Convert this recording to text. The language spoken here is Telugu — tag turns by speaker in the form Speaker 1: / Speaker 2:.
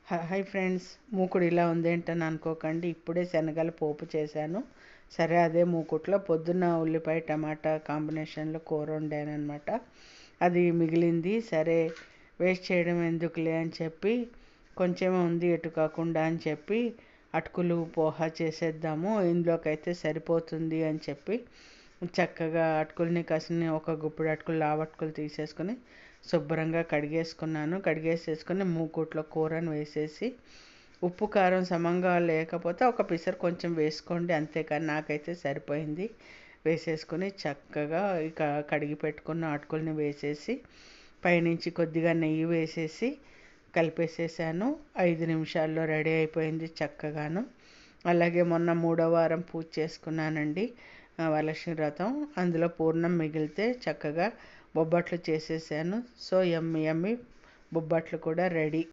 Speaker 1: హాయ్ ఫ్రెండ్స్, మూకుడు ఇలా ఉందేంటని అనుకోకండి. ఇప్పుడే శనగల పోపు చేశాను. సరే, అదే మూకుట్లో పొద్దున్న ఉల్లిపాయ టమాటా కాంబినేషన్లో కూర వండానమాట. అది మిగిలింది. సరే, వేస్ట్ చేయడం ఎందుకులే అని చెప్పి, కొంచెమే ఉంది ఎటు కాకుండా అని చెప్పి అటుకులు పోహా చేసేద్దాము, ఇందులోకి అయితే సరిపోతుంది అని చెప్పి చక్కగా అటుకుల్ని కాసిన ఒక గుప్పుడు అటుకులు లావటుకులు తీసేసుకొని శుభ్రంగా కడిగేసేసుకొని మూకుట్లో కూరను వేసేసి, ఉప్పు కారం సమంగా లేకపోతే ఒక పిసరు కొంచెం వేసుకోండి, అంతేకాని నాకైతే సరిపోయింది. వేసేసుకొని చక్కగా ఇక కడిగి పెట్టుకున్న అటుకుల్ని వేసేసి పైనుంచి కొద్దిగా నెయ్యి వేసేసి కలిపేసేసాను. 5 నిమిషాల్లో రెడీ అయిపోయింది చక్కగాను. అలాగే మొన్న 3వ వారం పూజ చేసుకున్నానండి, వరలక్ష్మి వ్రతం. అందులో పూర్ణం మిగిలితే చక్కగా బొబ్బట్లు చేసేసాను. సో యమ్మీ బొబ్బట్లు కూడా రెడీ.